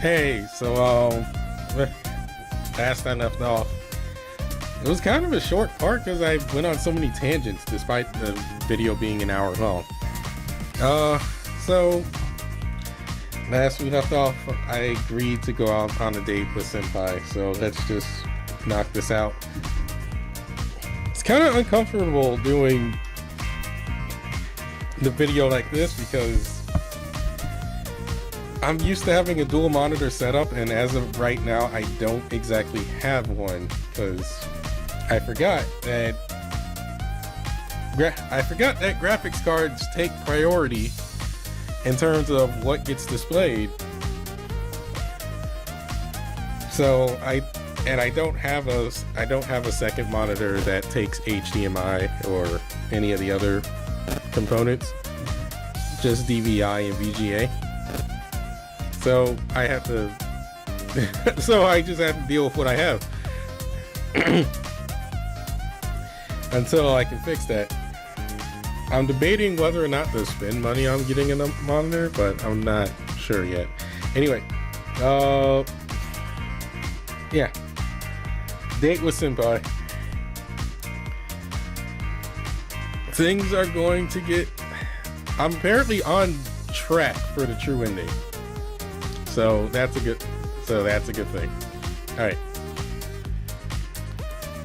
Hey, so last I left off, it was kind of a short part because I went on so many tangents despite the video being an hour long. So last we left off, I agreed to go out on a date with Sempai, so let's just knock this out. It's kind of uncomfortable doing the video like this because I'm used to having a dual monitor setup, and as of right now I don't exactly have one because I forgot that graphics cards take priority in terms of what gets displayed. So I don't have a second monitor that takes HDMI or any of the other components, just DVI and VGA. So I have to so I just have to deal with what I have until I can fix that. I'm debating whether or not to spend money on getting a monitor, but I'm not sure yet. Anyway, yeah, date with Sempai. Things are going to get, I'm apparently on track for the true ending. So that's a good thing. All right.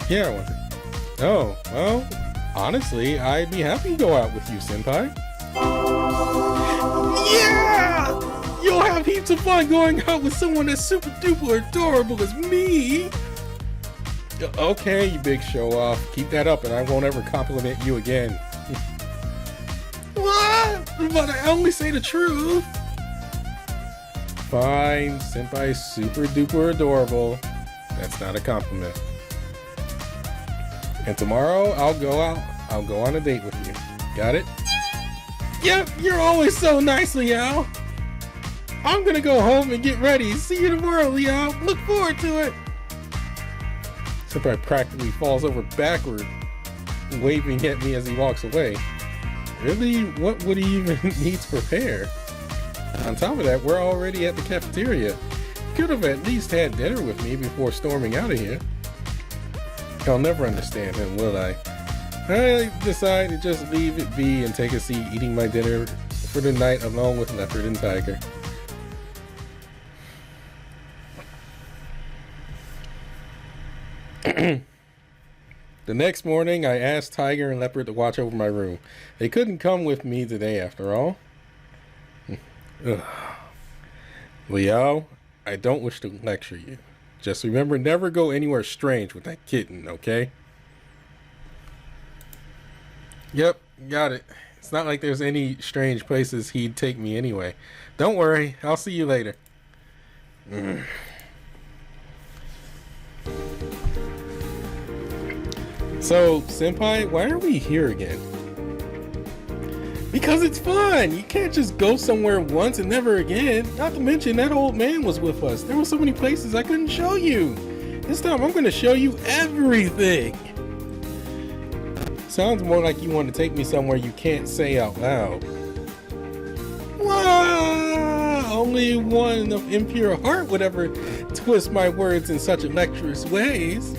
Yeah, I want to. Oh, well, honestly, I'd be happy to go out with you, Sempai. Yeah! You'll have heaps of fun going out with someone as super duper adorable as me. Okay, you big show off. Keep that up and I won't ever compliment you again. What? But I only say the truth. Fine, Sempai's super duper adorable. That's not a compliment. And tomorrow I'll go on a date with you. Got it? Yep, you're always so nice, Leo. I'm gonna go home and get ready. See you tomorrow, Leo. Look forward to it. Sempai practically falls over backward, waving at me as he walks away. Really? What would he even need to prepare? On top of that, we're already at the cafeteria. Could have at least had dinner with me before storming out of here. I'll never understand him, will I? I decide to just leave it be and take a seat eating my dinner for the night along with Leopard and Tiger. The next morning, I asked Tiger and Leopard to watch over my room. They couldn't come with me today after all. Ugh. Leo, I don't wish to lecture you. Just remember, never go anywhere strange with that kitten, okay? Yep, got it. It's not like there's any strange places he'd take me anyway. Don't worry, I'll see you later. So, Sempai, why are we here again? Because it's fun! You can't just go somewhere once and never again. Not to mention, that old man was with us. There were so many places I couldn't show you. This time, I'm gonna show you everything. Sounds more like you want to take me somewhere you can't say out loud. Wow! Only one of impure heart would ever twist my words in such lecherous ways.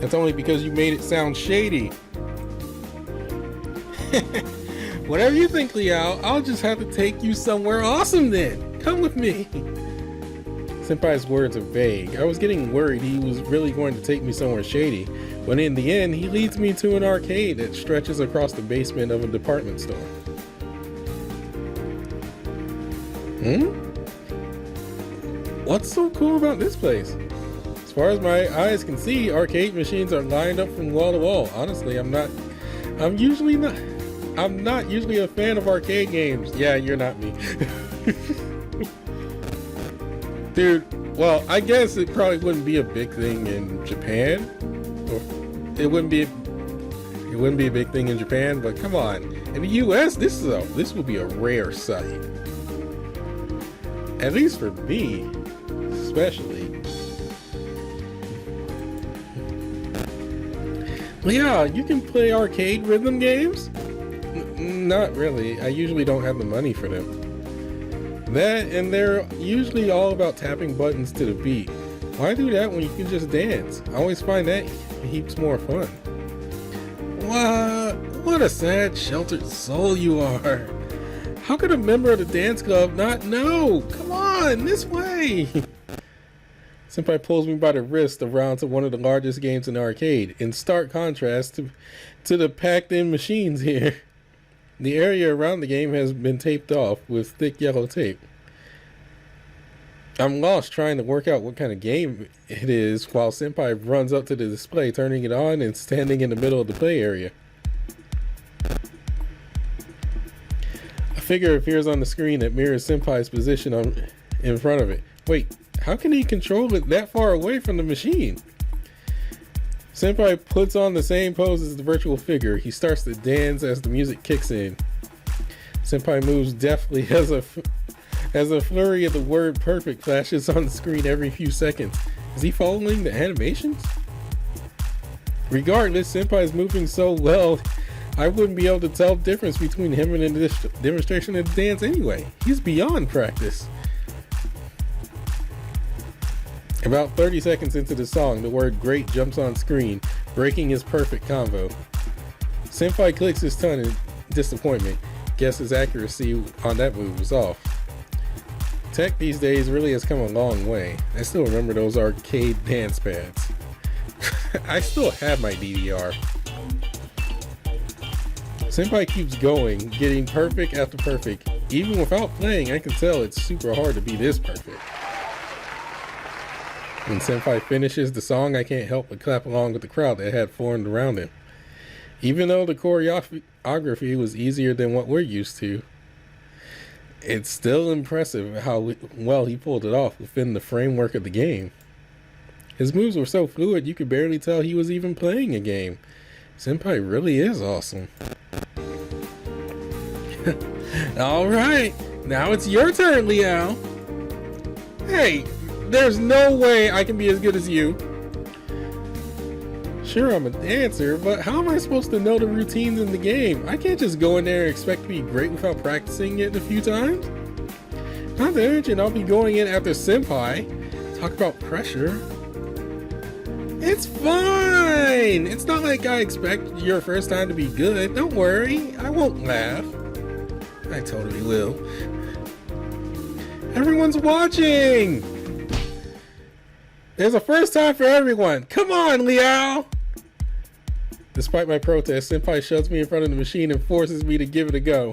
That's only because you made it sound shady. Whatever you think, Leo, I'll just have to take you somewhere awesome then. Come with me. Sempai's words are vague. I was getting worried he was really going to take me somewhere shady, when in the end, he leads me to an arcade that stretches across the basement of a department store. What's so cool about this place? As far as my eyes can see, arcade machines are lined up from wall to wall. Honestly, I'm not usually a fan of arcade games. Yeah, you're not me. Dude, well, I guess it probably wouldn't be a big thing in Japan. Or it wouldn't be a big thing in Japan, but come on. In the US, this would be a rare sight. At least for me, especially. Yeah, you can play arcade rhythm games? Not really. I usually don't have the money for them. That, and they're usually all about tapping buttons to the beat. Why do that when you can just dance? I always find that heaps more fun. What a sad, sheltered soul you are. How could a member of the dance club not know? Come on, this way. Senpai pulls me by the wrist around to one of the largest games in the arcade, in stark contrast to the packed-in machines here. The area around the game has been taped off with thick yellow tape. I'm lost trying to work out what kind of game it is while Senpai runs up to the display, turning it on and standing in the middle of the play area. A figure appears on the screen that mirrors Senpai's position in front of it. Wait, how can he control it that far away from the machine? Senpai puts on the same pose as the virtual figure. He starts to dance as the music kicks in. Senpai moves deftly as a flurry of the word perfect flashes on the screen every few seconds. Is he following the animations? Regardless, Senpai is moving so well, I wouldn't be able to tell the difference between him and the demonstration of the dance anyway. He's beyond practice. About 30 seconds into the song, the word great jumps on screen, breaking his perfect combo. Senpai clicks his tongue in disappointment. Guess his accuracy on that move was off. Tech these days really has come a long way. I still remember those arcade dance pads. I still have my DVR. Senpai keeps going, getting perfect after perfect. Even without playing, I can tell it's super hard to be this perfect. When Senpai finishes the song, I can't help but clap along with the crowd that had formed around him. Even though the choreography was easier than what we're used to, it's still impressive how well he pulled it off within the framework of the game. His moves were so fluid you could barely tell he was even playing a game. Senpai really is awesome. Alright, now it's your turn, Liao. Hey, there's no way I can be as good as you. Sure, I'm a dancer, but how am I supposed to know the routines in the game? I can't just go in there and expect to be great without practicing it a few times. Not to mention, I'll be going in after Senpai. Talk about pressure. It's fine! It's not like I expect your first time to be good. Don't worry, I won't laugh. I totally will. Everyone's watching! There's a first time for everyone. Come on, Liao! Despite my protest, Senpai shoves me in front of the machine and forces me to give it a go.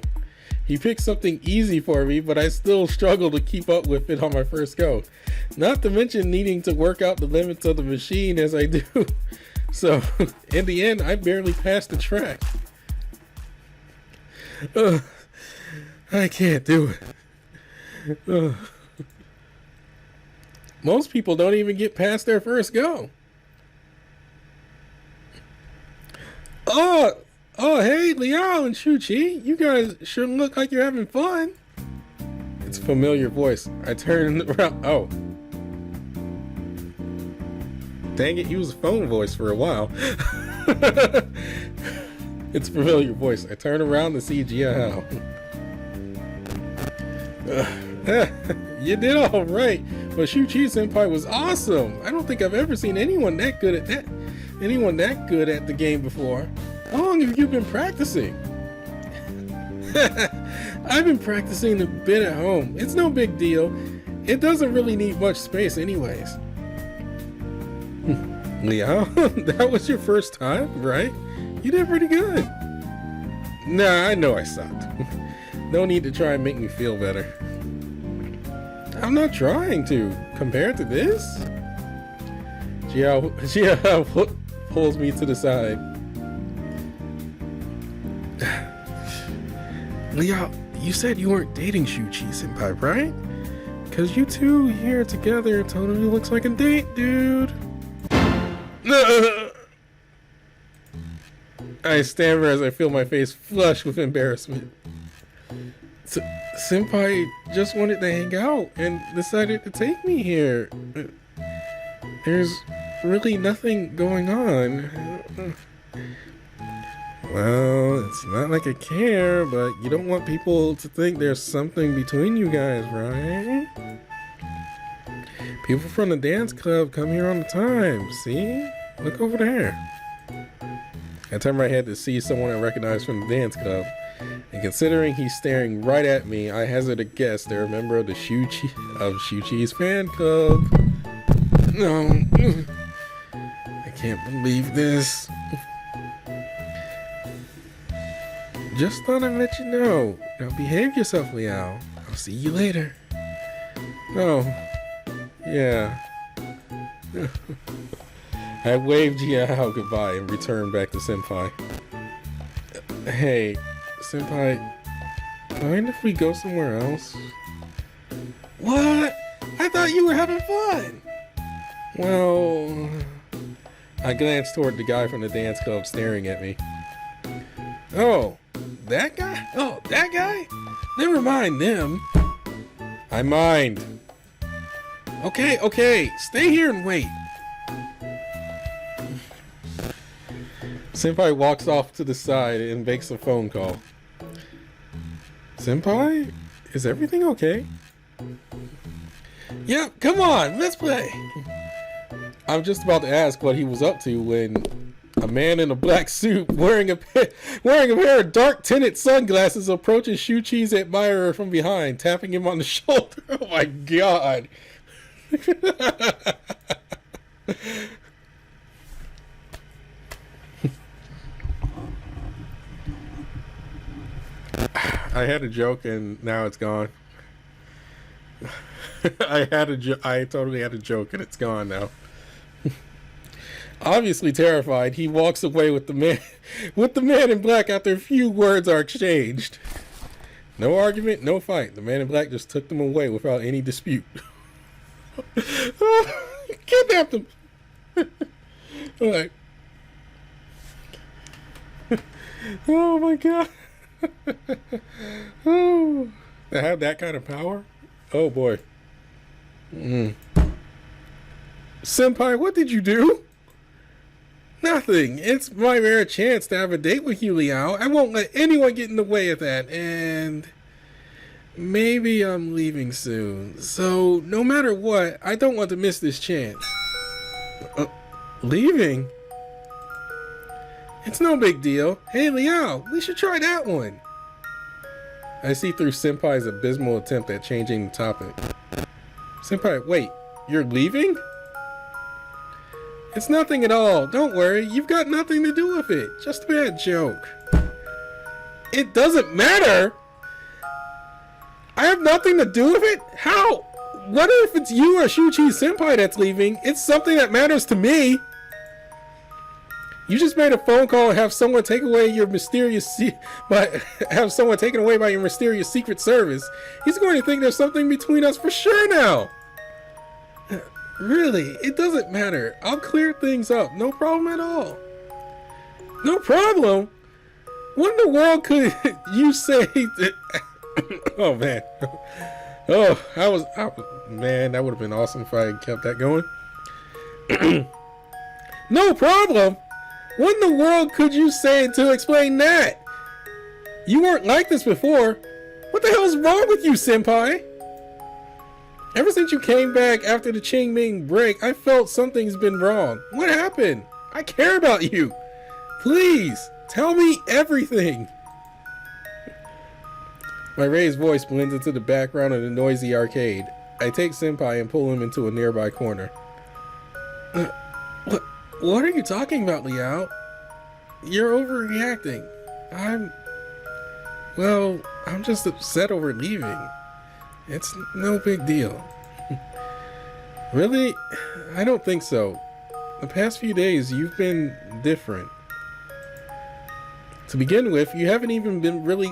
He picks something easy for me, but I still struggle to keep up with it on my first go. Not to mention needing to work out the limits of the machine as I do. So, in the end, I barely passed the track. I can't do it. Most people don't even get past their first go. Oh, hey, Liao and Shuchi, you guys sure look like you're having fun. It's a familiar voice. I turn around. Oh. Dang it, he was a phone voice for a while. It's a familiar voice. I turn around to see Jia Hao. You did all right, but Shuchi Senpai was awesome. I don't think I've ever seen anyone that good at the game before. How long have you been practicing? I've been practicing a bit at home. It's no big deal. It doesn't really need much space anyways. Liao, that was your first time, right? You did pretty good. Nah, I know I sucked. No need to try and make me feel better. I'm not trying to. Compared to this? Jia pulls me to the side. Liao, you said you weren't dating Shuchi Senpai, right? Cause you two here together totally looks like a date, dude. I stammer as I feel my face flush with embarrassment. Senpai just wanted to hang out and decided to take me here. There's really nothing going on. Well, it's not like I care, but you don't want people to think there's something between you guys, right? People from the dance club come here all the time. See? Look over there. I turned my head to see someone I recognized from the dance club. And considering he's staring right at me, I hazard a guess they're a member of the Shuchi's fan club. No. I can't believe this. Just thought I'd let you know. Now behave yourself, Liao. I'll see you later. Oh. Yeah. I waved Jiao goodbye and returned back to Sempai. Hey, Senpai, mind if we go somewhere else? What? I thought you were having fun! Well, I glanced toward the guy from the dance club staring at me. Oh, that guy? Oh, that guy? Never mind them. I mind. Okay, stay here and wait. Senpai walks off to the side and makes a phone call. Senpai? Is everything okay? Yep, come on, let's play. I'm just about to ask what he was up to when a man in a black suit wearing a pair of dark tinted sunglasses approaches Shuchi's admirer from behind, tapping him on the shoulder. Oh my god. I had a joke and now it's gone. I totally had a joke and it's gone now. Obviously terrified, he walks away with the man in black after a few words are exchanged. No argument, no fight. The man in black just took them away without any dispute. Kidnapped him. Alright. Oh my god. Oh, they have that kind of power? Oh boy. Senpai, what did you do? Nothing. It's my rare chance to have a date with you, Liao. I won't let anyone get in the way of that, and maybe I'm leaving soon. So, no matter what, I don't want to miss this chance. Leaving? It's no big deal. Hey, Liao, we should try that one. I see through Senpai's abysmal attempt at changing the topic. Senpai, wait, you're leaving? It's nothing at all. Don't worry. You've got nothing to do with it. Just a bad joke. It doesn't matter. I have nothing to do with it? How? What if it's you or Shuchi's Senpai that's leaving? It's something that matters to me. You just made a phone call and have someone take away your mysterious have someone taken away by your mysterious secret service. He's going to think there's something between us for sure now. Really, it doesn't matter. I'll clear things up. No problem at all. No problem? What in the world could you say that... Oh, man. Man, that would have been awesome if I had kept that going. No problem? What in the world could you say to explain that? You weren't like this before. What the hell's wrong with you, Senpai? Ever since you came back after the Qingming break, I felt something's been wrong. What happened? I care about you. Please, tell me everything. My raised voice blends into the background of the noisy arcade. I take Senpai and pull him into a nearby corner. What are you talking about, Liao? You're overreacting. I'm just upset over leaving. It's no big deal. Really? I don't think so. The past few days, you've been different. To begin with, you haven't even been really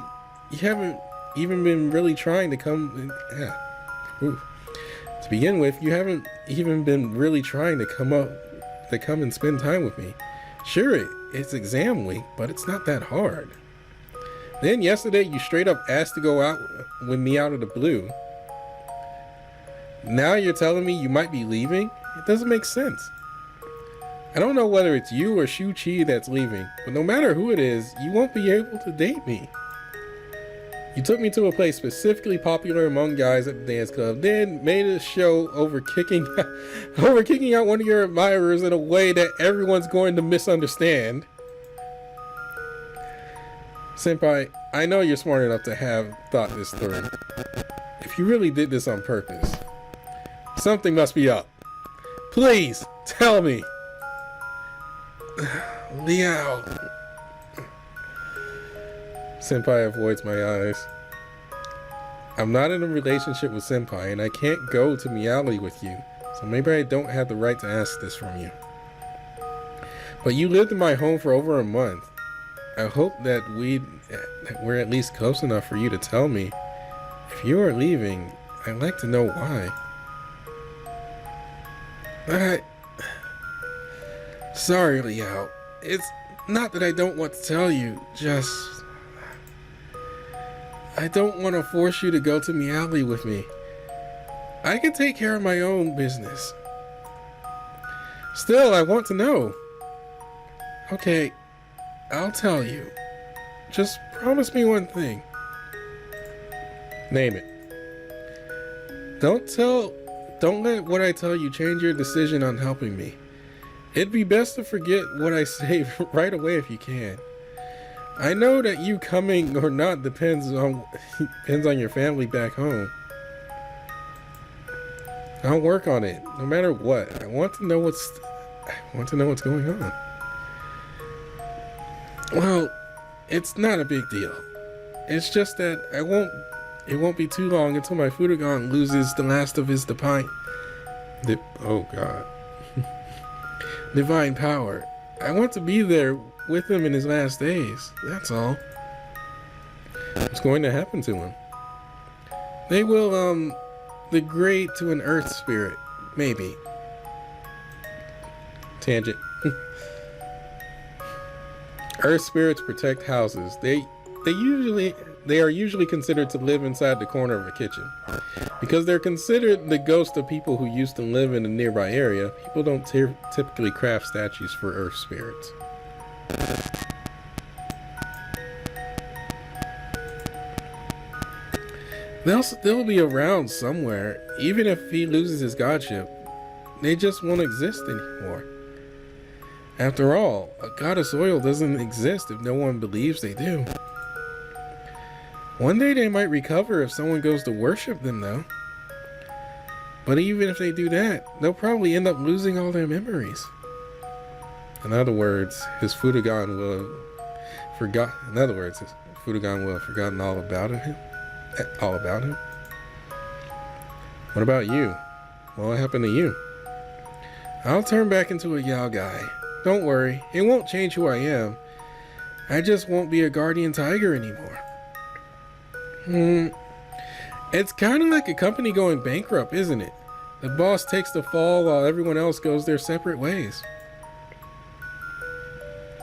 trying to come. To begin with, you haven't even been really trying to come and spend time with me. Sure, it's exam week, but it's not that hard. Then yesterday, you straight up asked to go out with me out of the blue. Now you're telling me you might be leaving? It doesn't make sense. I don't know whether it's you or Shu Chi that's leaving, but no matter who it is, you won't be able to date me. You took me to a place specifically popular among guys at the dance club, then made a show over kicking out one of your admirers in a way that everyone's going to misunderstand. Senpai, I know you're smart enough to have thought this through. If you really did this on purpose, something must be up. Please, tell me. Liao. Senpai avoids my eyes. I'm not in a relationship with Senpai, and I can't go to Meowly with you, so maybe I don't have the right to ask this from you. But you lived in my home for over a month. I hope that we're at least close enough for you to tell me. If you are leaving, I'd like to know why. Sorry, Liao. It's not that I don't want to tell you, just... I don't want to force you to go to Meowly with me. I can take care of my own business. Still, I want to know. Okay, I'll tell you. Just promise me one thing. Name it. Don't let what I tell you change your decision on helping me. It'd be best to forget what I say right away if you can. I know that you coming or not depends on your family back home. I'll work on it, no matter what. I want to know what's going on. Well, it's not a big deal. It's just that it won't be too long until my Fudogan loses the last of his divine power. I want to be there with him in his last days. That's all. What's going to happen to him? They will degrade to an earth spirit, maybe. Tangent. Earth spirits protect houses. They are usually considered to live inside the corner of a kitchen. Because they're considered the ghost of people who used to live in a nearby area, people don't typically craft statues for earth spirits. They'll still be around somewhere, even if he loses his godship. They just won't exist anymore. After all, a goddess oil doesn't exist if no one believes they do. One day they might recover if someone goes to worship them, though. But even if they do that, they'll probably end up losing all their memories. In other words, his Fudogan will have forgotten all about him. What about you? What happened to you? I'll turn back into a Yao guy. Don't worry, it won't change who I am. I just won't be a guardian tiger anymore. It's kind of like a company going bankrupt, isn't it? The boss takes the fall while everyone else goes their separate ways.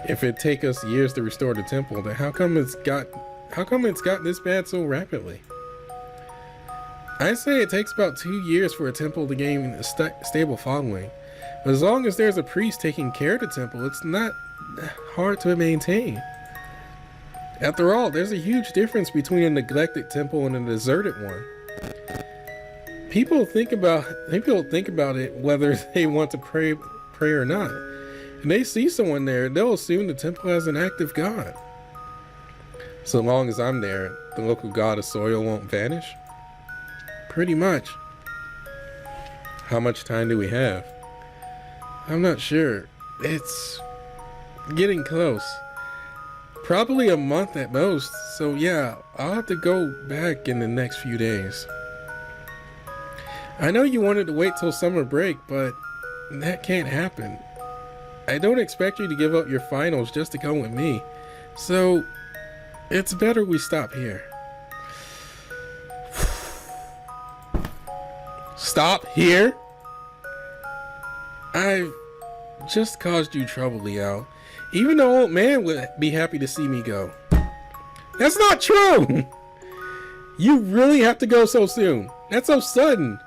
If it take us years to restore the temple, then how come it's got this bad so rapidly? I say it takes about 2 years for a temple to gain a stable following. But as long as there's a priest taking care of the temple, it's not hard to maintain. After all, there's a huge difference between a neglected temple and a deserted one. People think about it whether they want to pray or not. And they see someone there, they'll assume the temple has an active god. So long as I'm there, the local god of soil won't vanish? Pretty much. How much time do we have? I'm not sure. It's getting close. Probably a month at most. So yeah, I'll have to go back in the next few days. I know you wanted to wait till summer break, but that can't happen. I don't expect you to give up your finals just to come with me. So it's better we stop here. Stop here? I've just caused you trouble, Liao. Even the old man would be happy to see me go. That's not true! You really have to go so soon. That's so sudden.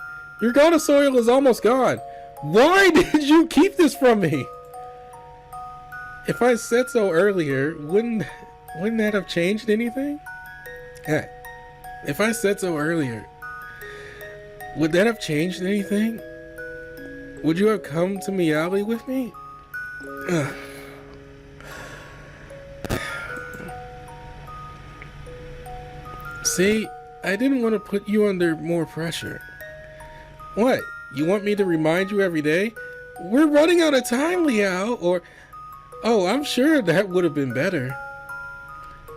Your goddess oil is almost gone. Why did you keep this from me? If I said so earlier, wouldn't that have changed anything? Yeah. If I said so earlier, would that have changed anything? Would you have come to Meowly with me? Ugh. See, I didn't want to put you under more pressure. What? You want me to remind you every day? We're running out of time, Liao, or... Oh, I'm sure that would have been better.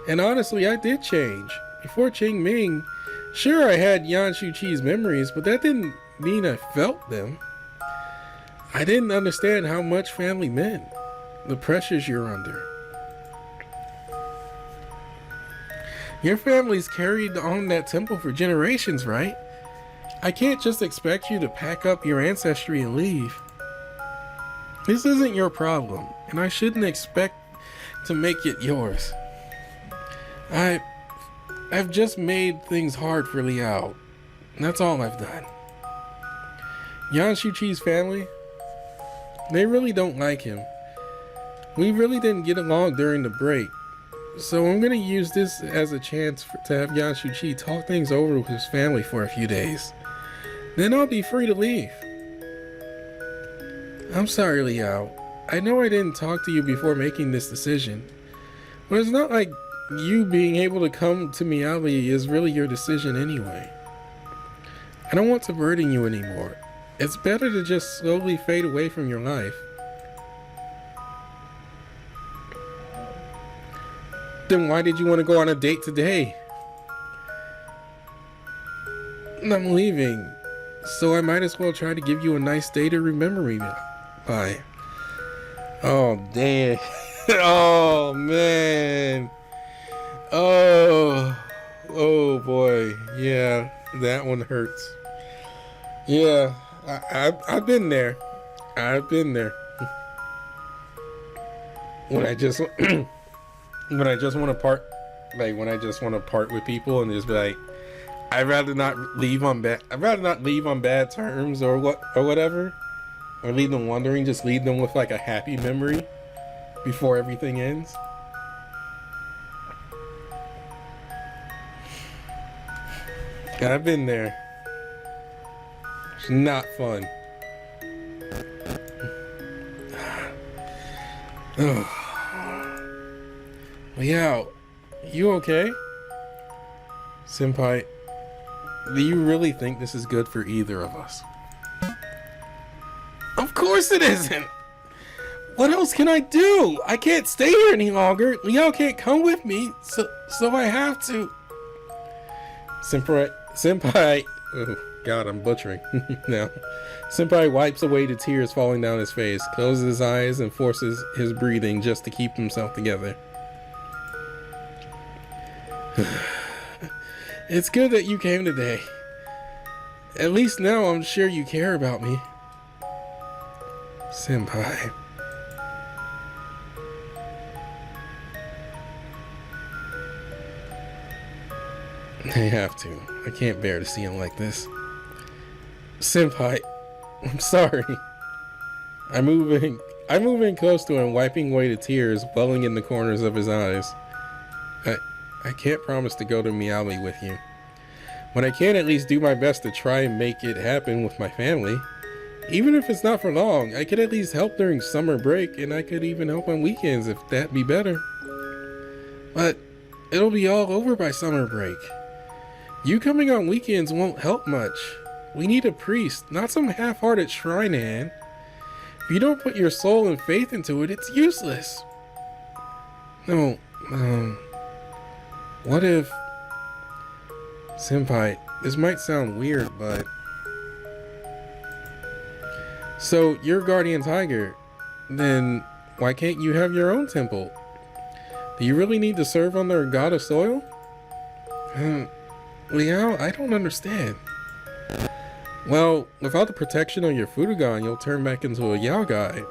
And honestly, I did change. Before Qing Ming, sure I had Yan Shuqi's memories, but that didn't mean I felt them. I didn't understand how much family meant. The pressures you're under. Your family's carried on that temple for generations, right? I can't just expect you to pack up your ancestry and leave. This isn't your problem, and I shouldn't expect to make it yours. I've just made things hard for Liao. That's all I've done. Yan Shuqi's family, they really don't like him. We really didn't get along during the break. So I'm gonna use this as a chance to have Yan Shuqi talk things over with his family for a few days. Then I'll be free to leave. I'm sorry, Liao. I know I didn't talk to you before making this decision. But it's not like you being able to come to Meowly is really your decision anyway. I don't want to burden you anymore. It's better to just slowly fade away from your life. Then why did you want to go on a date today? I'm leaving, so I might as well try to give you a nice day to remember me by. Oh, damn. Oh, man. Oh boy. Yeah, that one hurts. Yeah, I've been there. I've been there. When I just when I just want to part, like when I just want to part with people and just be like, I'd rather not leave on bad terms or whatever, or leave them wondering. Just leave them with like a happy memory before everything ends. I've been there. It's not fun. Liao, you okay? Senpai, do you really think this is good for either of us? Of course it isn't! What else can I do? I can't stay here any longer. Liao can't come with me, so I have to. Senpai, oh god, I'm butchering now. Senpai wipes away the tears falling down his face, closes his eyes, and forces his breathing just to keep himself together. It's good that you came today. At least now I'm sure you care about me. Senpai. I have to. I can't bear to see him like this. Senpai, I'm sorry. I move in close to him, wiping away the tears welling in the corners of his eyes. I can't promise to go to Meowly with you, but I can at least do my best to try and make it happen with my family. Even if it's not for long, I could at least help during summer break, and I could even help on weekends if that'd be better. But it'll be all over by summer break. You coming on weekends won't help much. We need a priest, not some half-hearted shrine hand. If you don't put your soul and faith into it, it's useless. No, what if... Senpai, this might sound weird, but... So, you're Guardian Tiger. Then, why can't you have your own temple? Do you really need to serve under a god of soil? Liao, I don't understand. Well, without the protection of your Fudogan, you'll turn back into a Yao guy.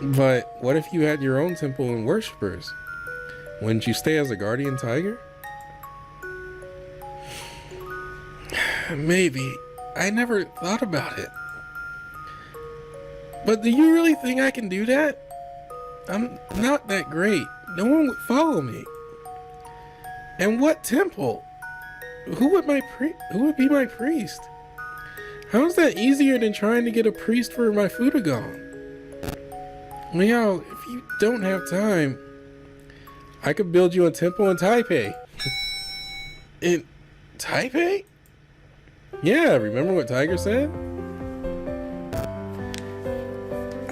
But what if you had your own temple and worshippers? Wouldn't you stay as a guardian tiger? Maybe. I never thought about it. But do you really think I can do that? I'm not that great. No one would follow me. And what temple? Who would be my priest? How is that easier than trying to get a priest for my Fudogon? Liao, if you don't have time, I could build you a temple in Taipei. In Taipei? Yeah, remember what Tiger said?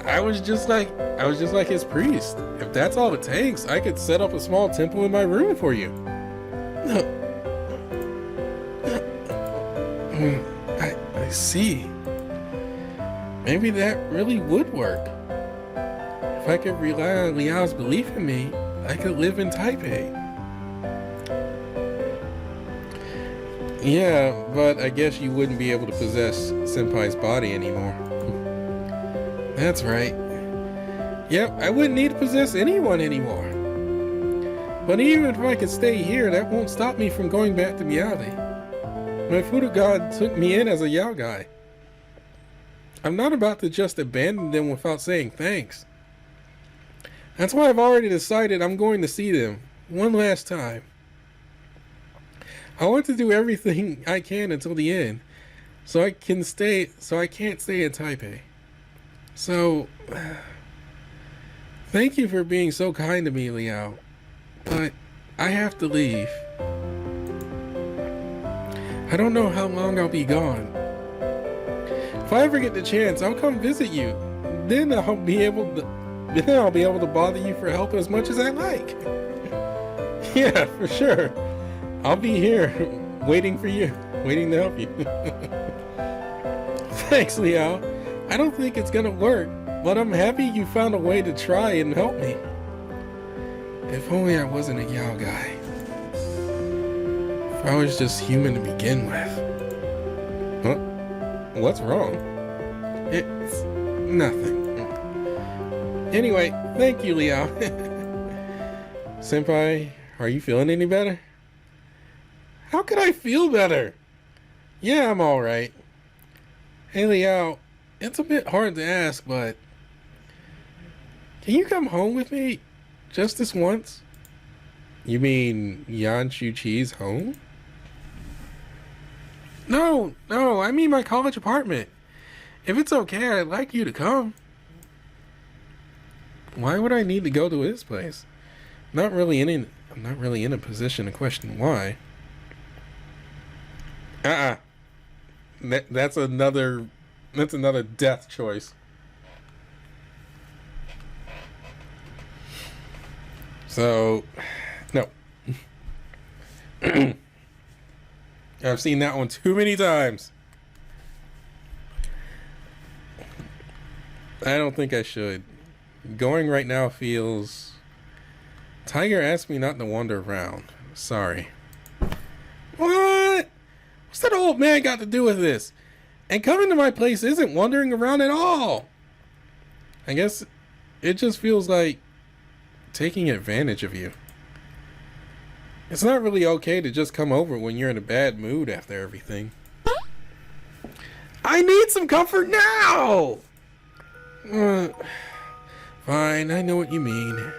I was just like his priest. If that's all it takes, I could set up a small temple in my room for you. I see. Maybe that really would work. If I could rely on Liao's belief in me, I could live in Taipei. Yeah, but I guess you wouldn't be able to possess Senpai's body anymore. That's right. Yep, I wouldn't need to possess anyone anymore. But even if I could stay here, that won't stop me from going back to Meowth. My Fudogon took me in as a Yao guy. I'm not about to just abandon them without saying thanks. That's why I've already decided I'm going to see them one last time. I want to do everything I can until the end, so I can't stay in Taipei. So, thank you for being so kind to me, Liao. But I have to leave. I don't know how long I'll be gone. If I ever get the chance, I'll come visit you. Then I'll be able to bother you for help as much as I like. Yeah, for sure. I'll be here, waiting to help you. Thanks, Liao. I don't think it's gonna work, but I'm happy you found a way to try and help me. If only I wasn't a Yao guy. If I was just human to begin with. Huh? What's wrong? It's nothing. Anyway, thank you, Liao. Senpai, are you feeling any better? How could I feel better? Yeah, I'm alright. Hey, Liao, it's a bit hard to ask, but can you come home with me just this once? You mean Yan Shu-Chi's home? No, I mean my college apartment. If it's okay, I'd like you to come. Why would I need to go to his place? I'm not really in a position to question why. That's another death choice. So, no. I've seen that one too many times. I don't think I should. Going right now feels... Tiger asked me not to wander around. Sorry. What? What's that old man got to do with this? And coming to my place isn't wandering around at all. I guess it just feels like taking advantage of you. It's not really okay to just come over when you're in a bad mood after everything. I need some comfort now! Fine, I know what you mean.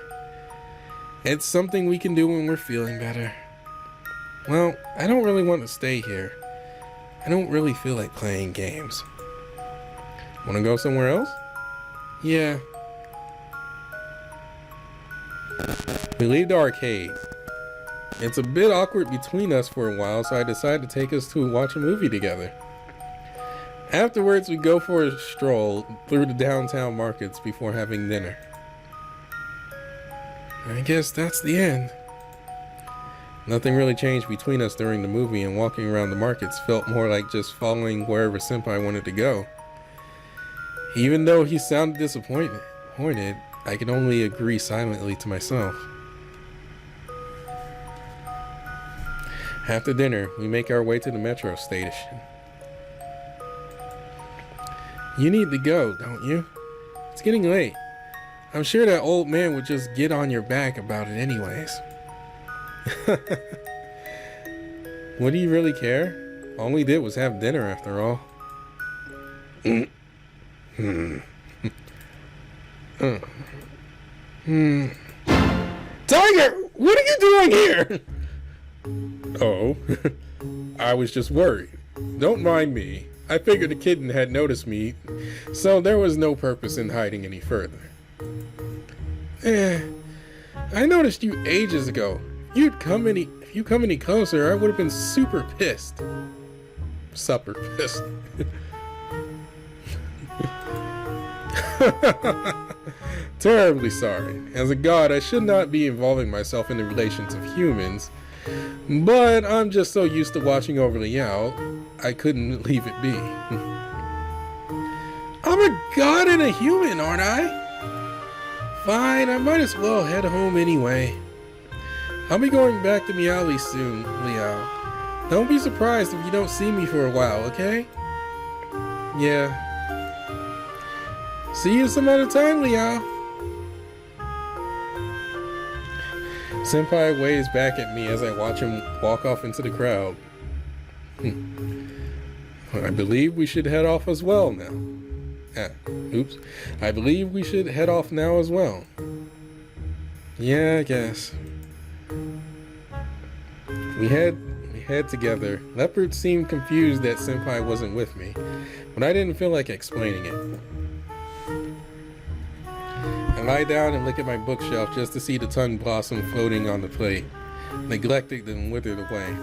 It's something we can do when we're feeling better. Well, I don't really want to stay here. I don't really feel like playing games. Want to go somewhere else? Yeah. We leave the arcade. It's a bit awkward between us for a while, so I decided to take us to watch a movie together. Afterwards, we go for a stroll through the downtown markets before having dinner. I guess that's the end. Nothing really changed between us during the movie, and walking around the markets felt more like just following wherever Senpai wanted to go. Even though he sounded disappointed, I could only agree silently to myself. After dinner, we make our way to the metro station. You need to go, don't you? It's getting late. I'm sure that old man would just get on your back about it anyways. What do you really care? All we did was have dinner after all. Tiger, what are you doing here? Oh, I was just worried. Don't mind me. I figured the kitten had noticed me, so there was no purpose in hiding any further. I noticed you ages ago. If you come any closer, I would have been super pissed. Super pissed. Terribly sorry. As a god, I should not be involving myself in the relations of humans, but I'm just so used to watching over Liao, I couldn't leave it be. I'm a god and a human, aren't I? Fine, I might as well head home anyway. I'll be going back to Meowly soon, Liao. Don't be surprised if you don't see me for a while, okay? Yeah. See you some other time, Liao. Senpai waves back at me as I watch him walk off into the crowd. I believe we should head off as well now. Oops. I believe we should head off now as well. Yeah, I guess. We head together. Leopard seemed confused that Senpai wasn't with me, but I didn't feel like explaining it. I lie down and look at my bookshelf just to see the tongue blossom floating on the plate, neglected and withered away.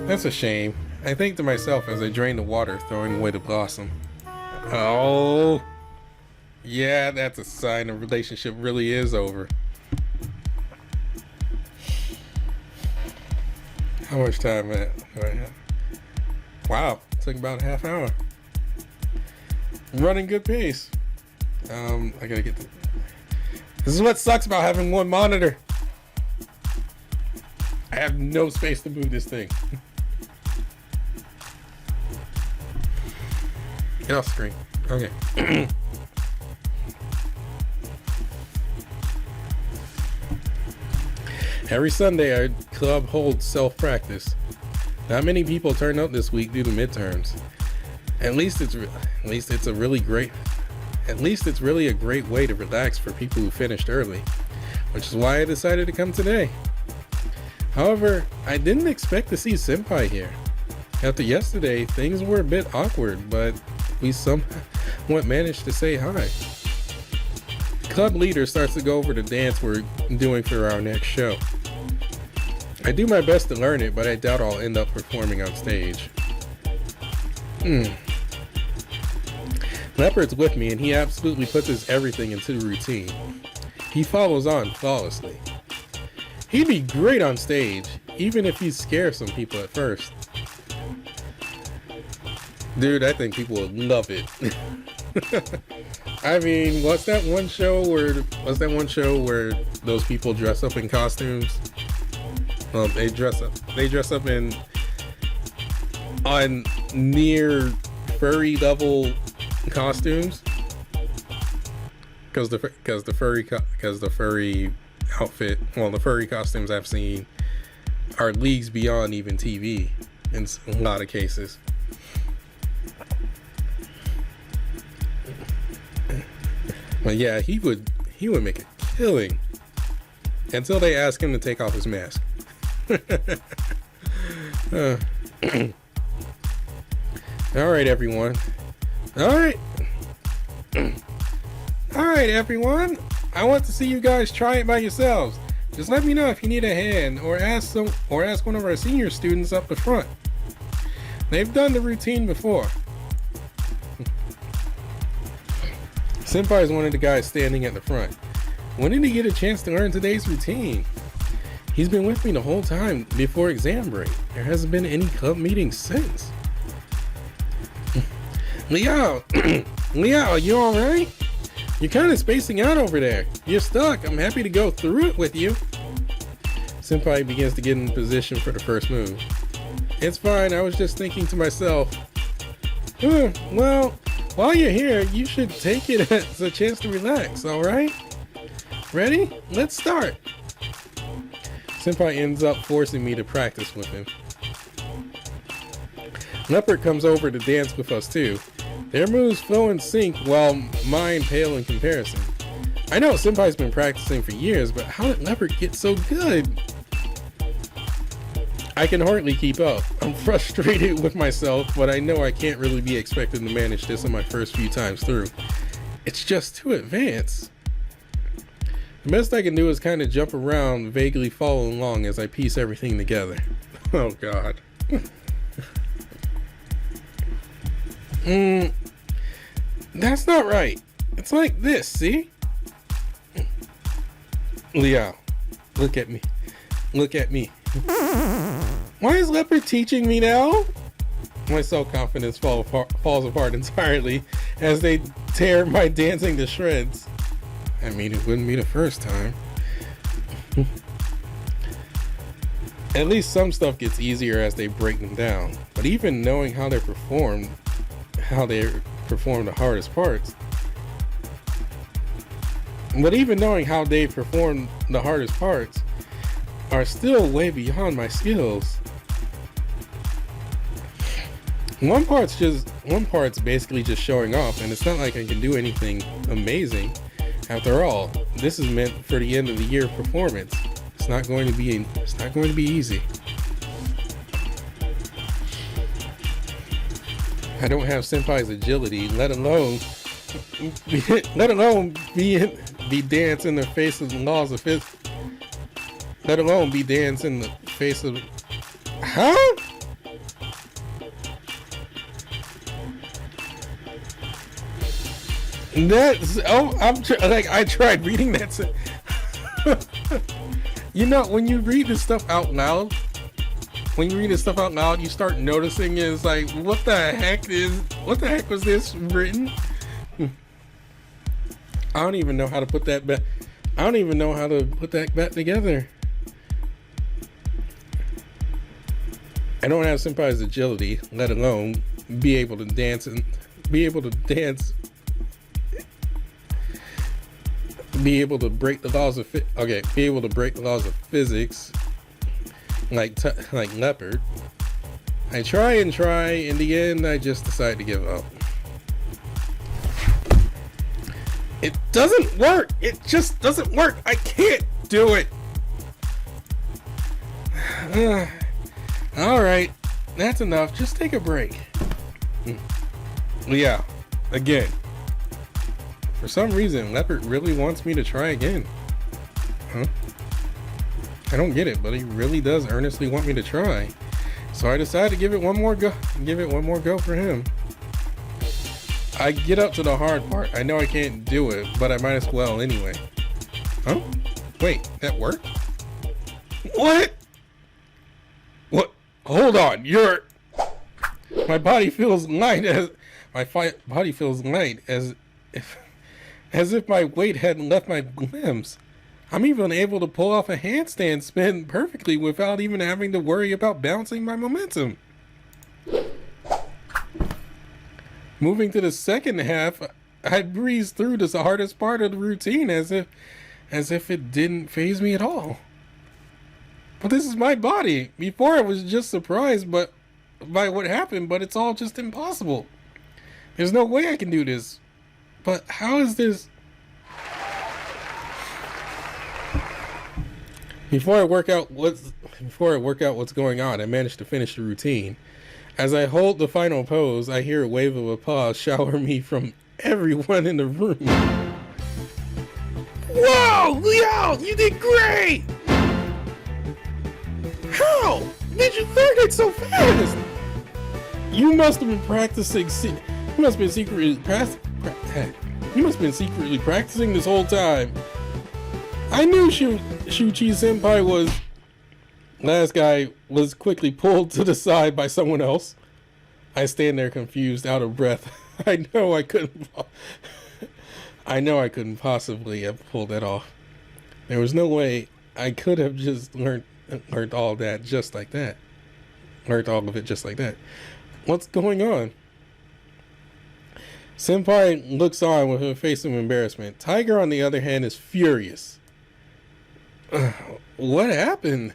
That's a shame. I think to myself as I drain the water, throwing away the blossom. Oh, yeah, that's a sign the relationship really is over. How much time do I have? Wow, took about a half hour. Running good pace. I gotta get this is what sucks about having one monitor. I have no space to move this thing. Get off screen. Okay. Every Sunday, our club holds self-practice. Not many people turn up this week due to midterms. At least it's really a great way to relax for people who finished early, which is why I decided to come today. However, I didn't expect to see Senpai here. After yesterday, things were a bit awkward, but we somewhat managed to say hi. The club leader starts to go over the dance we're doing for our next show. I do my best to learn it, but I doubt I'll end up performing on stage. Leopard's with me, and he absolutely puts his everything into the routine. He follows on flawlessly. He'd be great on stage, even if he scares some people at first. Dude, I think people would love it. I mean, what's that one show where those people dress up in costumes? Well, they dress up on near furry level costumes, because the furry outfit, well, the furry costumes I've seen are leagues beyond even TV in a lot of cases. But yeah, he would make a killing until they ask him to take off his mask. Alright, everyone. Alright, everyone. I want to see you guys try it by yourselves. Just let me know if you need a hand, or ask one of our senior students up the front. They've done the routine before. Senpai is one of the guys standing at the front. When did he get a chance to learn today's routine? He's been with me the whole time before exam break. There hasn't been any club meetings since. Liao, Liao, you alright? You're kind of spacing out over there. You're stuck. I'm happy to go through it with you. Senpai begins to get in position for the first move. It's fine. I was just thinking to myself, well, while you're here, you should take it as a chance to relax, alright? Ready? Let's start. Senpai ends up forcing me to practice with him. Leopard comes over to dance with us too. Their moves flow in sync while mine pale in comparison. I know Senpai's been practicing for years, but how did Leopard get so good? I can hardly keep up. I'm frustrated with myself, but I know I can't really be expected to manage this on my first few times through. It's just too advanced. The best I can do is kind of jump around, vaguely follow along as I piece everything together. Oh god. That's not right. It's like this, see? Leo, look at me. Look at me. Why is Leopard teaching me now? My self-confidence falls apart entirely as they tear my dancing to shreds. I mean, it wouldn't be the first time. At least some stuff gets easier as they break them down. But even knowing how they perform the hardest parts. Are still way beyond my skills. One part's basically just showing off, and it's not like I can do anything amazing. After all, this is meant for the end of the year performance. It's not going to be easy. I don't have Senpai's agility, let alone be dance in the face of the laws of physics. Let alone be dance in the face of... Huh? That's... Oh, I tried reading that. You know, when you read this stuff out loud, you start noticing it's like, what the heck was this written? I don't even know how to put that back. I don't even know how to put that back together. I don't have Senpai's agility, let alone be able to dance, be able to break the laws of physics, like Leopard. I try, in the end I just decide to give up. It doesn't work. It just doesn't work. I can't do it. Alright, that's enough. Just take a break. Yeah, again. For some reason, Leopard really wants me to try again. Huh? I don't get it, but he really does earnestly want me to try. So I decided to give it one more go. For him. I get up to the hard part. I know I can't do it, but I might as well anyway. Huh? Wait, that worked? What? What? Hold on, my body feels light as if my weight hadn't left my limbs. I'm even able to pull off a handstand spin perfectly without even having to worry about balancing my momentum. Moving to the second half, I breezed through this hardest part of the routine as if it didn't faze me at all. But this is my body. Before I was just surprised by what happened, but it's all just impossible. There's no way I can do this. But how is this? Before I work out what's going on, I managed to finish the routine. As I hold the final pose, I hear a wave of applause shower me from everyone in the room. Whoa, Leo, you did great! How did you learn it so fast? You must have been practicing. You must have been secretly practicing this whole time. I knew Shuchi Senpai was. Last guy was quickly pulled to the side by someone else. I stand there confused, out of breath. I know I couldn't possibly have pulled that off. There was no way I could have just learned all that just like that. Learned all of it just like that. What's going on? Senpai looks on with a face of embarrassment. Tiger, on the other hand, is furious. What happened?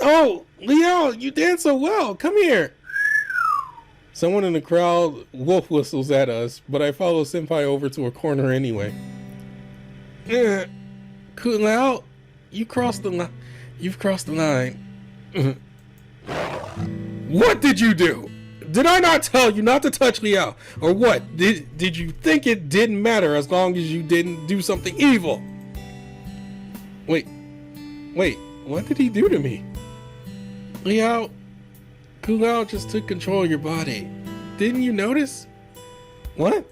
Oh, Leo, you dance so well. Come here. Someone in the crowd wolf whistles at us, but I follow Senpai over to a corner anyway. Kulao, you crossed the line. You've crossed the line. What did you do? Did I not tell you not to touch Liao? Or what? Did you think it didn't matter as long as you didn't do something evil? Wait, what did he do to me? Liao, Kulao just took control of your body. Didn't you notice? What?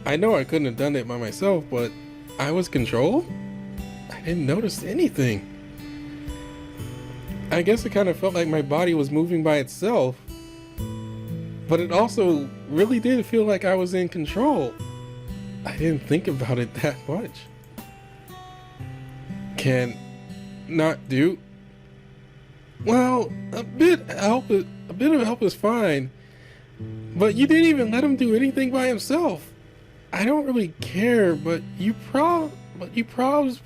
I know I couldn't have done it by myself, but I was controlled? I didn't notice anything. I guess it kind of felt like my body was moving by itself, but it also really did feel like I was in control. I didn't think about it that much. Can not do? Well, a bit of help is fine, but you didn't even let him do anything by himself. I don't really care, but you probs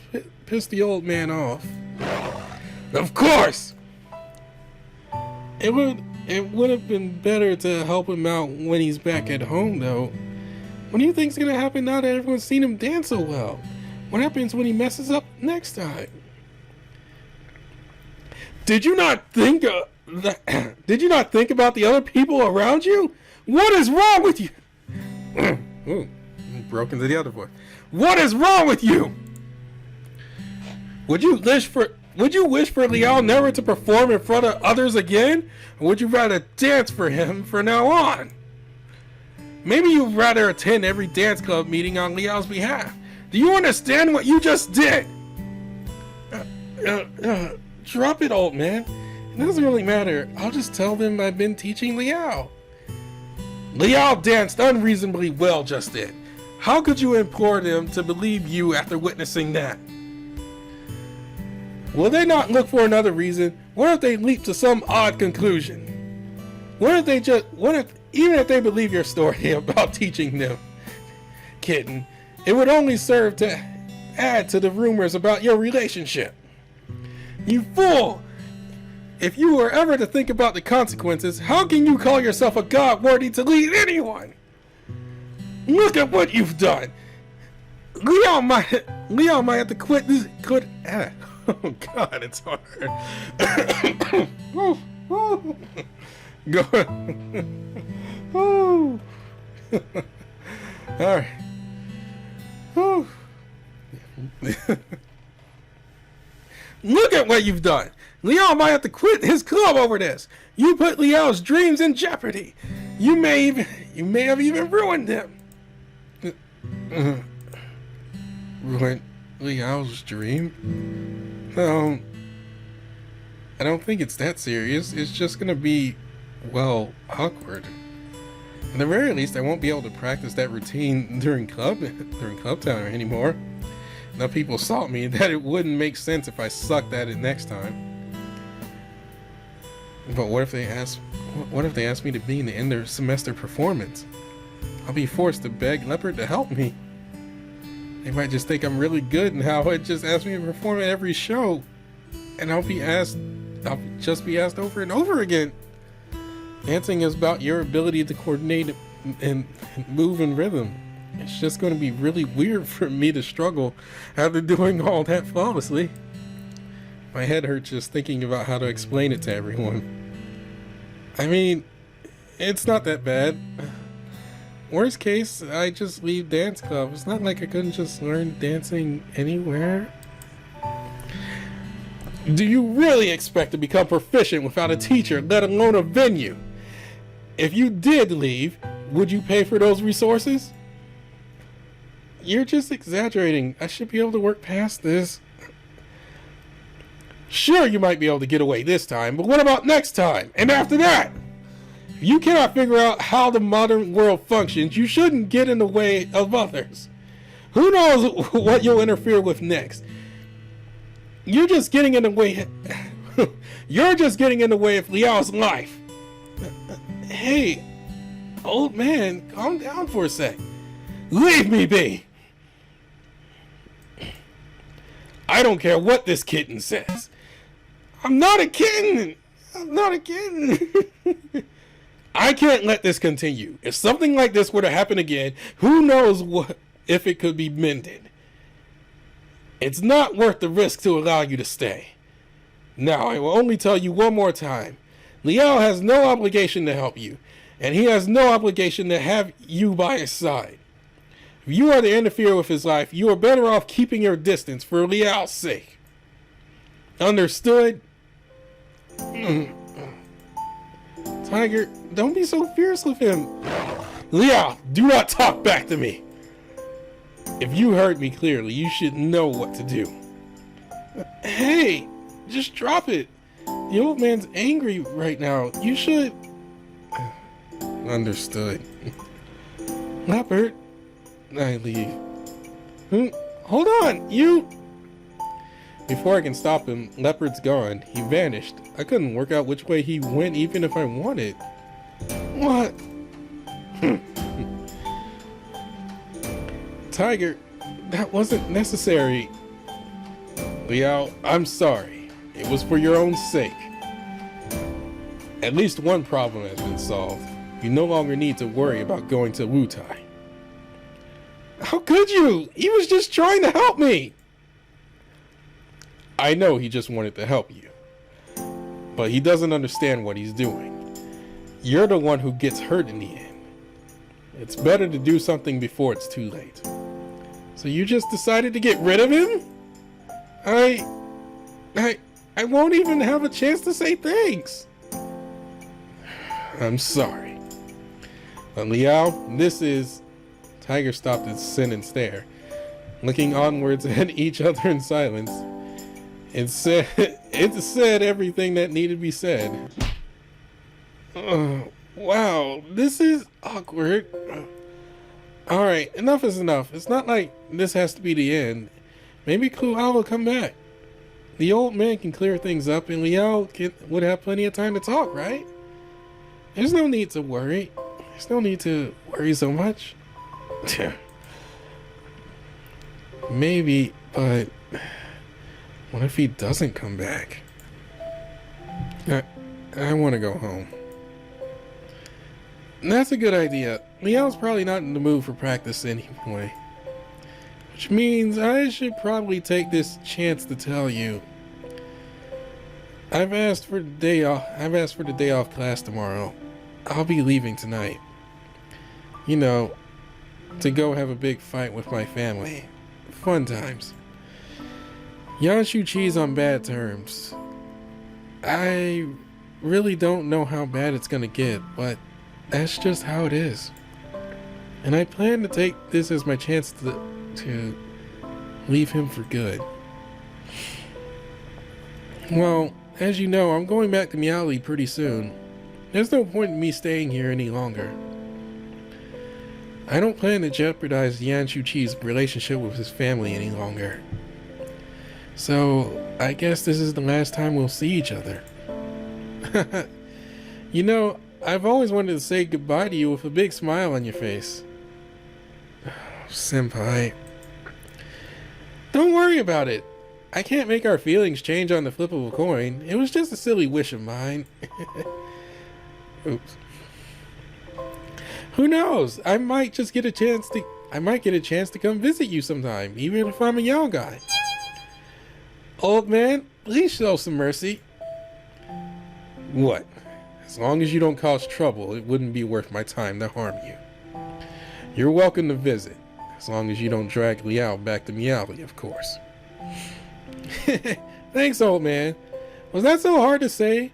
pissed the old man off. Of course! It would have been better to help him out when he's back at home, though. What do you think's gonna happen now that everyone's seen him dance so well? What happens when he messes up next time? Did you not think about the other people around you? What is wrong with you? Ooh, broke into the other voice. What is wrong with you? Would you wish for Liao never to perform in front of others again? Or would you rather dance for him from now on? Maybe you'd rather attend every dance club meeting on Liao's behalf. Do you understand what you just did? Drop it, old man. It doesn't really matter. I'll just tell them I've been teaching Liao. Liao danced unreasonably well just then. How could you implore them to believe you after witnessing that? Will they not look for another reason? What if they leap to some odd conclusion? What if even if they believe your story about teaching them, kitten, it would only serve to add to the rumors about your relationship. You fool! If you were ever to think about the consequences, how can you call yourself a god worthy to lead anyone? Look at what you've done. Leon might have to quit this. Oh God, it's hard. Go. Oh. All right. Oh. Look at what you've done. Leon might have to quit his club over this. You put Leo's dreams in jeopardy. You may have even ruined them. Ruined Leo's dream? No, I don't think it's that serious. It's just gonna be, well, awkward. At the very least, I won't be able to practice that routine during club time anymore. Enough people sought me that it wouldn't make sense if I sucked at it next time. But what if they ask me to be in the end of semester performance? I'll be forced to beg Leopard to help me. They might just think I'm really good and how it just asked me to perform at every show, and I'll just be asked over and over again. Dancing is about your ability to coordinate and move in rhythm. It's just going to be really weird for me to struggle after doing all that flawlessly. My head hurts just thinking about how to explain it to everyone. I mean, it's not that bad. Worst case, I just leave dance club. It's not like I couldn't just learn dancing anywhere. Do you really expect to become proficient without a teacher, let alone a venue? If you did leave, would you pay for those resources? You're just exaggerating. I should be able to work past this. Sure, you might be able to get away this time, but what about next time? And after that? If you cannot figure out how the modern world functions, you shouldn't get in the way of others. Who knows what you'll interfere with next? You're just getting in the way. You're just getting in the way of Liao's life. Hey, old man, calm down for a sec. Leave me be. I don't care what this kitten says. I'm not a kitten. I'm not a kitten. I can't let this continue. If something like this were to happen again, who knows what if it could be mended. It's not worth the risk to allow you to stay. Now, I will only tell you one more time. Liao has no obligation to help you, and he has no obligation to have you by his side. If you are to interfere with his life, you are better off keeping your distance for Liao's sake. Understood? Tiger, don't be so fierce with him. Liao, do not talk back to me. If you heard me clearly, you should know what to do. Hey, just drop it. The old man's angry right now. You should... Understood. Leopard, I leave. Hold on, you... Before I can stop him, Leopard's gone. He vanished. I couldn't work out which way he went even if I wanted. What? Tiger, that wasn't necessary. Liao, I'm sorry. It was for your own sake. At least one problem has been solved. You no longer need to worry about going to Wutai. How could you? He was just trying to help me. I know he just wanted to help you. But he doesn't understand what he's doing. You're the one who gets hurt in the end. It's better to do something before it's too late. So you just decided to get rid of him? I won't even have a chance to say thanks. I'm sorry. But Liao, this is... Tiger stopped his sentence there, looking onwards at each other in silence. It said everything that needed to be said. Wow, this is awkward. Alright, enough is enough. It's not like this has to be the end. Maybe Liao will come back. The old man can clear things up and Liao would have plenty of time to talk, right? There's no need to worry. There's no need to worry so much. Maybe, but what if he doesn't come back? I want to go home. That's a good idea. Liao's probably not in the mood for practice anyway. Which means I should probably take this chance to tell you. I've asked for the day off class tomorrow. I'll be leaving tonight. You know, to go have a big fight with my family. Fun times. Yanshu-Chi's on bad terms. I really don't know how bad it's gonna get, but that's just how it is. And I plan to take this as my chance to leave him for good. Well, as you know, I'm going back to Meowly pretty soon. There's no point in me staying here any longer. I don't plan to jeopardize Yanshu-Chi's relationship with his family any longer. So, I guess this is the last time we'll see each other. You know, I've always wanted to say goodbye to you with a big smile on your face. Senpai. Don't worry about it. I can't make our feelings change on the flip of a coin. It was just a silly wish of mine. Oops. Who knows? I might get a chance to come visit you sometime, even if I'm a young guy. Old man, please show some mercy. What? As long as you don't cause trouble, it wouldn't be worth my time to harm you. You're welcome to visit, as long as you don't drag Liao back to Meowly, of course. Thanks, old man. Was that so hard to say?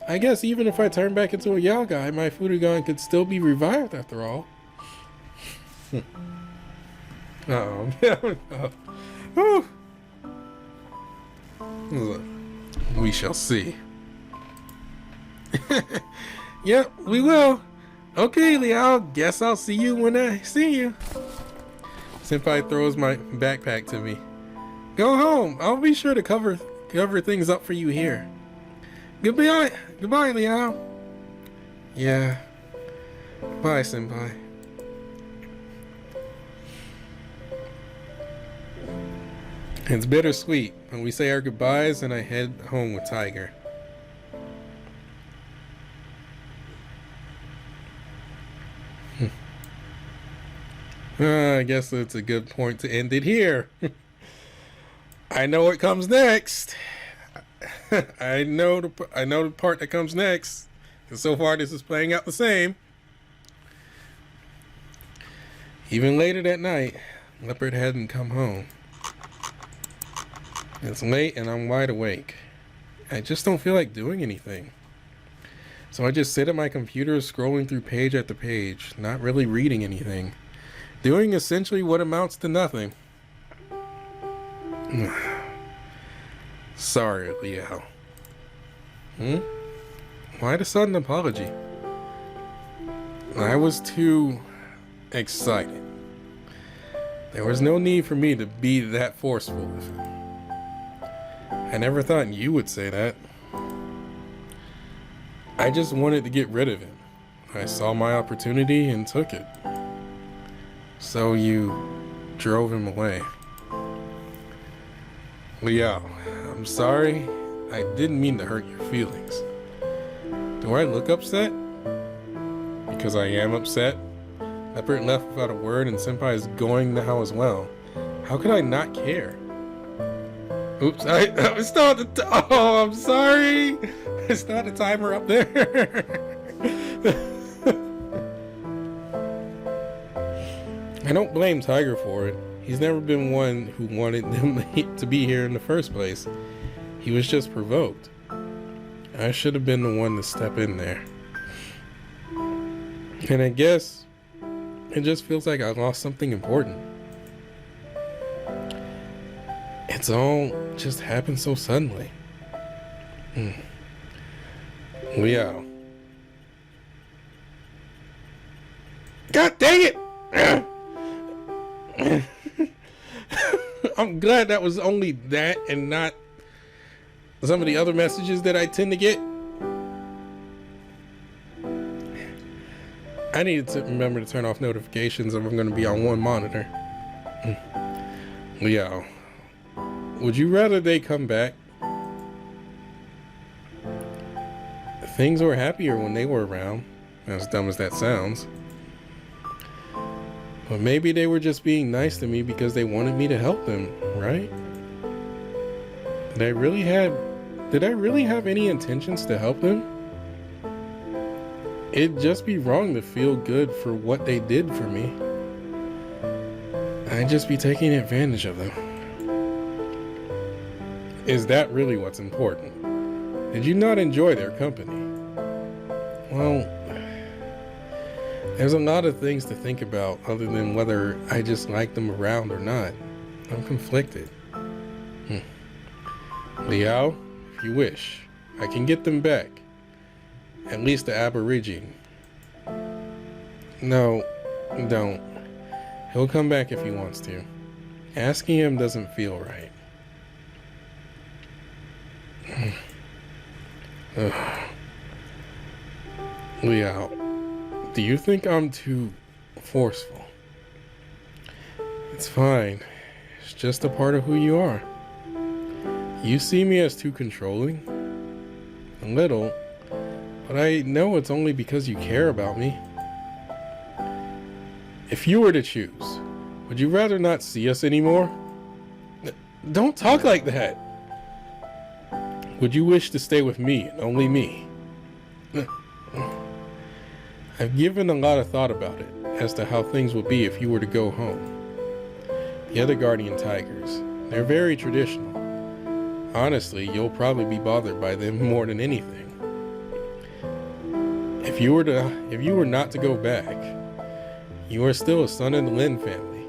I guess even if I turn back into a Yao guy, my Furugan could still be revived after all. Oh. We shall see. Yep, we will. Okay, Liao, guess I'll see you when I see you. Senpai throws my backpack to me. Go home. I'll be sure to cover things up for you here. Goodbye, Liao. Yeah. Bye, Senpai. It's bittersweet when we say our goodbyes and I head home with Tiger. I guess it's a good point to end it here. I know what comes next. I know the part that comes next. And so far, this is playing out the same. Even later that night, Leopard hadn't come home. It's late and I'm wide awake. I just don't feel like doing anything. So I just sit at my computer scrolling through page after page, not really reading anything. Doing essentially what amounts to nothing. Sorry, Leo. Why the sudden apology? I was too excited. There was no need for me to be that forceful with him. I never thought you would say that. I just wanted to get rid of him. I saw my opportunity and took it. So you drove him away. Leo, I'm sorry. I didn't mean to hurt your feelings. Do I look upset? Because I am upset. Leopard left without a word and Sempai is going now as well. How could I not care? Oops, I started the oh, I'm sorry. I started the timer up there. I don't blame Tiger for it. He's never been one who wanted them to be here in the first place. He was just provoked. I should have been the one to step in there. And I guess it just feels like I lost something important. It's all just happened so suddenly. Leo. God dang it! I'm glad that was only that and not some of the other messages that I tend to get. I needed to remember to turn off notifications if I'm going to be on one monitor. Leo, would you rather they come back? Things were happier when they were around, as dumb as that sounds. But maybe they were just being nice to me because they wanted me to help them, right? Did I really have any intentions to help them? It'd just be wrong to feel good for what they did for me. I'd just be taking advantage of them. Is that really what's important? Did you not enjoy their company? Well, there's a lot of things to think about other than whether I just like them around or not. I'm conflicted. Leo, if you wish, I can get them back. At least the Aborigine. No, don't. He'll come back if he wants to. Asking him doesn't feel right. Leo, do you think I'm too forceful? It's fine. It's just a part of who you are. You see me as too controlling? A little. But I know it's only because you care about me. If you were to choose, would you rather not see us anymore? Don't talk like that. Would you wish to stay with me and only me? I've given a lot of thought about it as to how things would be if you were to go home. The other guardian tigers, they're very traditional. Honestly, you'll probably be bothered by them more than anything. If you were not to go back, you are still a son of the Lin family.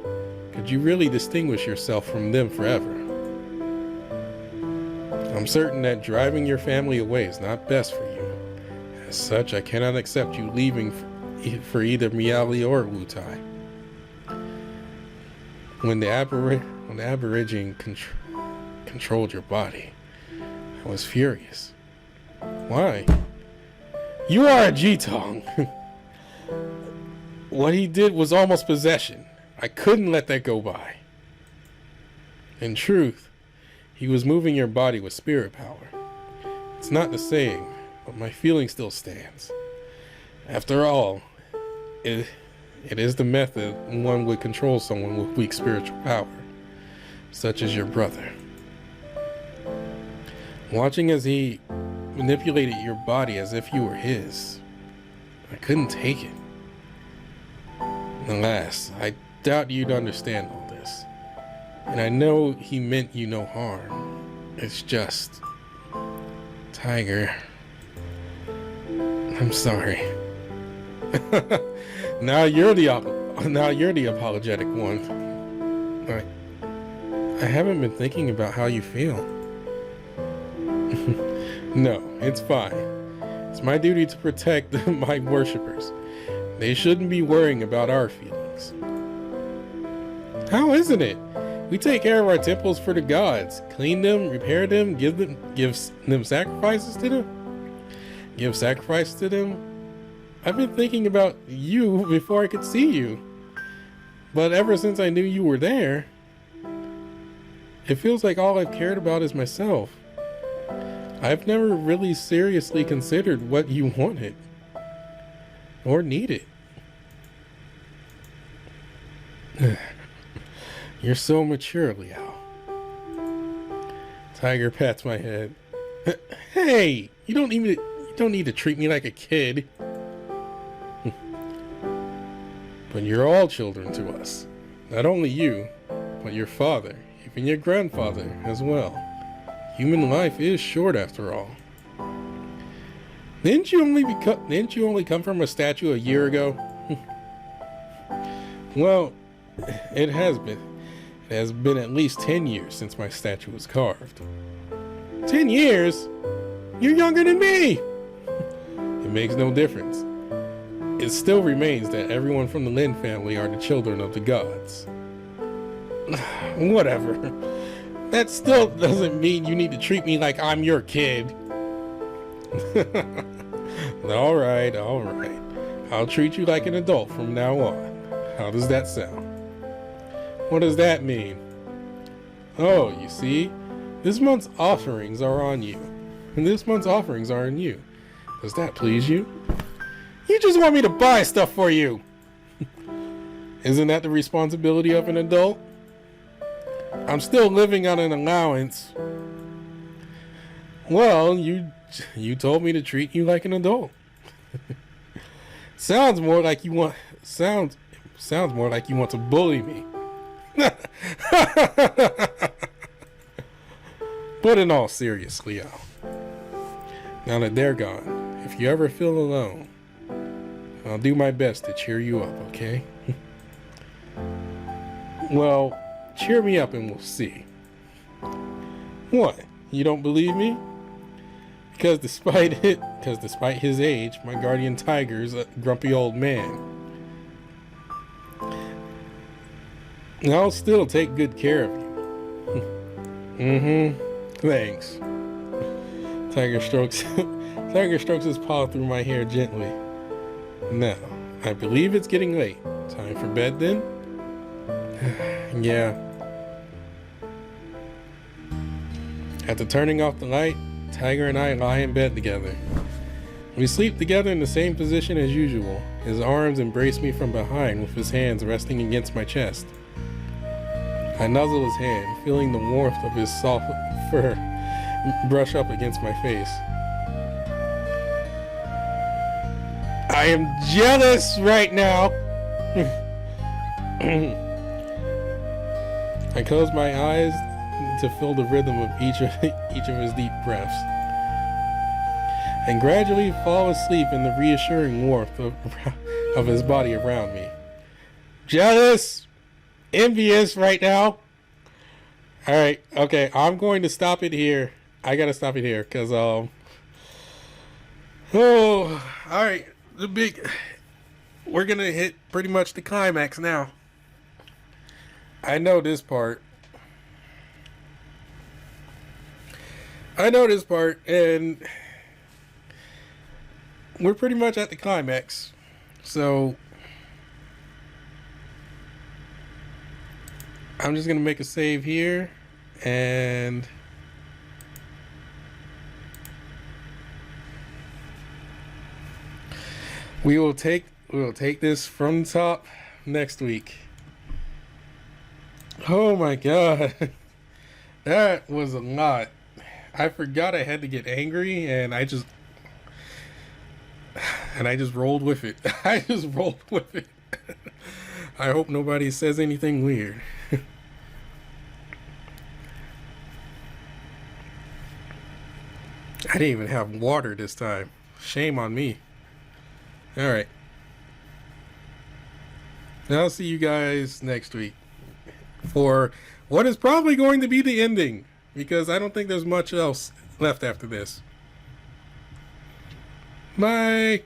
Could you really distinguish yourself from them forever? I'm certain that driving your family away is not best for you. As such, I cannot accept you leaving for either Miali or Wutai. When the Aborigine controlled your body, I was furious. Why? You are a Jitong. What he did was almost possession. I couldn't let that go by. In truth, he was moving your body with spirit power. It's not the same, but my feeling still stands. After all, it It is the method one would control someone with weak spiritual power, such as your brother. Watching as he manipulated your body as if you were his, I couldn't take it. Alas, I doubt you'd understand all this. And I know he meant you no harm. It's just... Tiger... I'm sorry. Now you're the apologetic one. I haven't been thinking about how you feel. No, it's fine. It's my duty to protect my worshippers. They shouldn't be worrying about our feelings. How isn't it? We take care of our temples for the gods. Clean them, repair them, give them sacrifices to them. Give sacrifice to them. I've been thinking about you before I could see you. But ever since I knew you were there, it feels like all I've cared about is myself. I've never really seriously considered what you wanted or needed. You're so mature, Liao. Tiger pats my head. Hey, you don't need to treat me like a kid. But you're all children to us. Not only you, but your father, even your grandfather as well. Human life is short after all. Didn't you only come from a statue a year ago? Well, it has been. It has been at least 10 years since my statue was carved. 10 years? You're younger than me! It makes no difference. It still remains that everyone from the Lin family are the children of the gods. Whatever. That still doesn't mean you need to treat me like I'm your kid. Alright. I'll treat you like an adult from now on. How does that sound? What does that mean? Oh, you see? This month's offerings are on you. And this month's offerings are on you. Does that please you? You just want me to buy stuff for you! Isn't that the responsibility of an adult? I'm still living on an allowance. Well, you told me to treat you like an adult. Sounds more like you want to bully me. But in all seriousness, Leo, now that they're gone, if you ever feel alone, I'll do my best to cheer you up, okay? Well, cheer me up and we'll see. What? You don't believe me? Because despite his age, my guardian tiger's a grumpy old man. And I'll still take good care of you. Thanks. Tiger strokes his paw through my hair gently. Now, I believe it's getting late. Time for bed then? Yeah. After turning off the light, Tiger and I lie in bed together. We sleep together in the same position as usual. His arms embrace me from behind with his hands resting against my chest. I nuzzle his hand, feeling the warmth of his soft fur brush up against my face. I am jealous right now. I close my eyes to feel the rhythm of each of his deep breaths, and gradually fall asleep in the reassuring warmth of his body around me. Jealous, envious right now. All right, okay, I'm going to stop it here. I gotta stop it here because all right. We're gonna hit pretty much the climax now. I know this part, and we're pretty much at the climax. So I'm just gonna make a save here, and we will take We'll take this from the top next week. Oh my god. That was a lot. I forgot I had to get angry, and I just rolled with it. I just rolled with it. I hope nobody says anything weird. I didn't even have water this time. Shame on me. Alright. I'll see you guys next week for what is probably going to be the ending, because I don't think there's much else left after this. Bye!